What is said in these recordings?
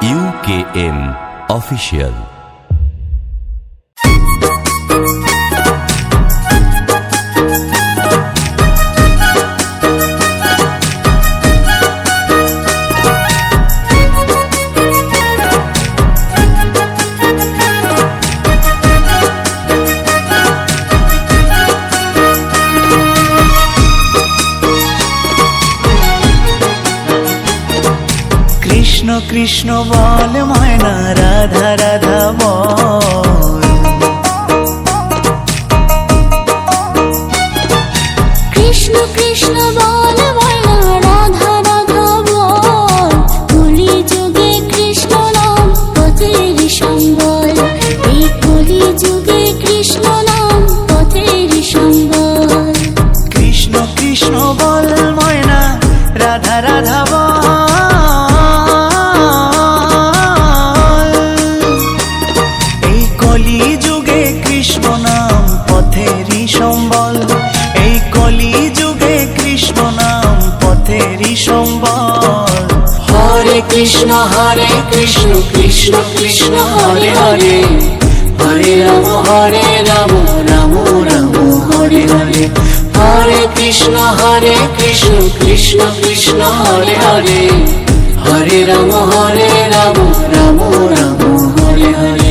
UKM Official। Krishna Krishna বল ময়না, রাধা রাধা বল। কৃষ্ণ কৃষ্ণ বল ময়না, রাধা রাধা বল। কলি যুগে কৃষ্ণ নাম পথের সম্বল, এই কলি যুগে কৃষ্ণ নাম পথের সম্বল। কৃষ্ণ কৃষ্ণ বল ময়না, রাধা রাধা বল। হরে কৃষ্ণ কৃষ্ণ কৃষ্ণ হরে হরে, হরে রাম রাম রাম হরে হরে। হরে কৃষ্ণ কৃষ্ণ কৃষ্ণ হরে হরে, হরে রাম রাম রাম হরে হরে।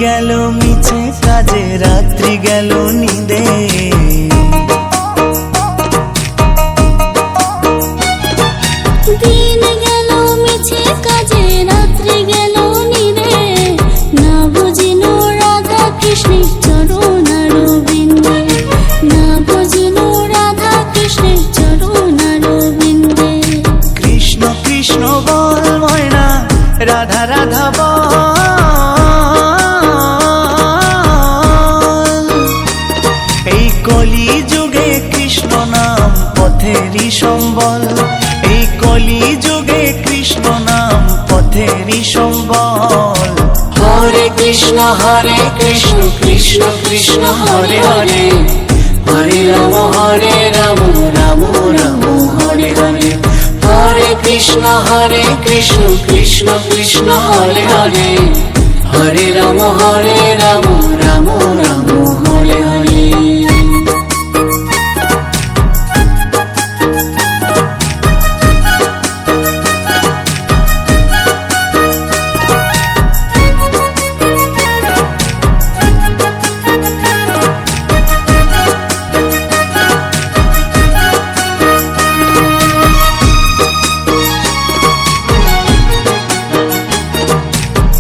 গেল মিছে কাজে, রাত্রি গেল নিদে। দিন গেল মিছে কাজে, রাত্রি গেল নিদে। না বুঝিল রাধা কৃষ্ণের চরণারবিন্দে, না বুঝিল রাধা কৃষ্ণের চরণারবিন্দে। কৃষ্ণ কৃষ্ণ বল ময়না, রাধা রাধা বল। কলি যুগে কৃষ্ণ নাম পথেরই সম্বল, এই কলি যুগে কৃষ্ণ নাম পথেরই সম্বল। হরে কৃষ্ণ কৃষ্ণ কৃষ্ণ হরে হরে, হরে রাম রাম রাম হরে হরে। হরে কৃষ্ণ কৃষ্ণ কৃষ্ণ হরে হরে, হরে রাম রাম রাম হরে হরে।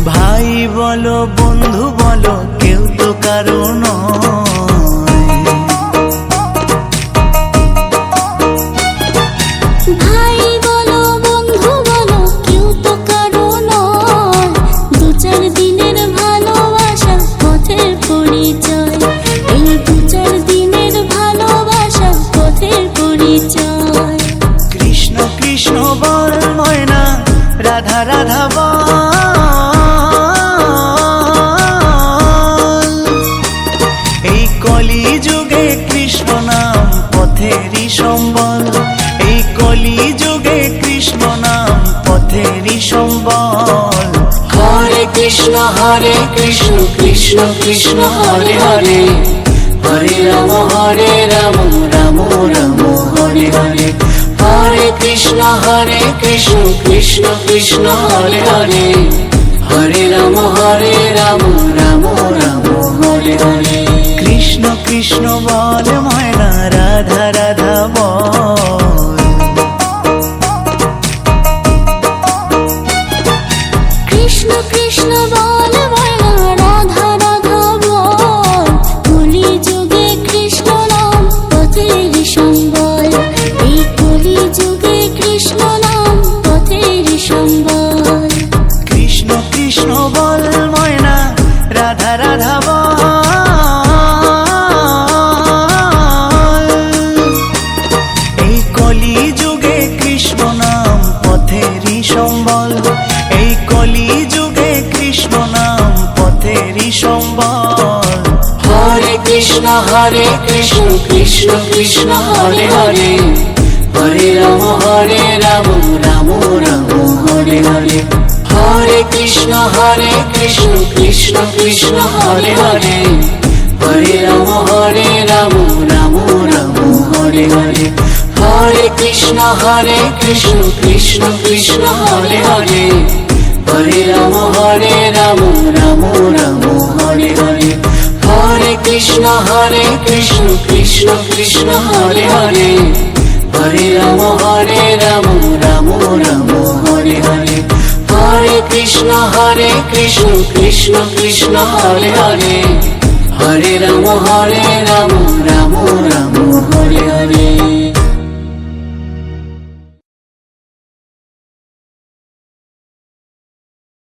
ভাই বলো বন্ধু বলো, কেউ তো কারো নয়। ভাই বলো বন্ধু বলো, কেউ তো কারো নয়। দু চার দিনের ভালোবাসা পথের পরিচয়, এই দু চার দিনের ভালোবাসা পথের পরিচয়। কৃষ্ণ কৃষ্ণ বল ময়না, রাধা রাধা বল। এই কলি যুগে কৃষ্ণ নাম পথেরই সম্বল, এই কলি যুগে কৃষ্ণ নাম পথেরই সম্বল। হরে কৃষ্ণ কৃষ্ণ কৃষ্ণ হরে হরে, হরে রাম রাম রাম হরে হরে। হরে কৃষ্ণ কৃষ্ণ কৃষ্ণ হরে হরে, হরে রাম রাম রাম হরে হরে। কৃষ্ণ কৃষ্ণ বল ময়না, রাধা রাধা বল। কৃষ্ণ কৃষ্ণ বল ময়না, রাধা রাধা বল। কলি যুগে কৃষ্ণ নাম পথের সম্বল, এই কলি যুগে কৃষ্ণ নাম পথের সম্বল। হরে কৃষ্ণ কৃষ্ণ কৃষ্ণ হরে হরে হরে রাম রাম রাম হরে হরে হরে কৃষ্ণ কৃষ্ণ কৃষ্ণ হরে হরে হরে রাম রাম রাম হরে হরে হরে কৃষ্ণ কৃষ্ণ কৃষ্ণ হরে হরে হরে রাম রাম রাম হরে হরে হরে কৃষ্ণ কৃষ্ণ কৃষ্ণ হরে হরে হরে রাম রাম রাম হরে হরে হরে কৃষ্ণ কৃষ্ণ কৃষ্ণ হরে হরে হরে রাম রাম রাম হরে হরে।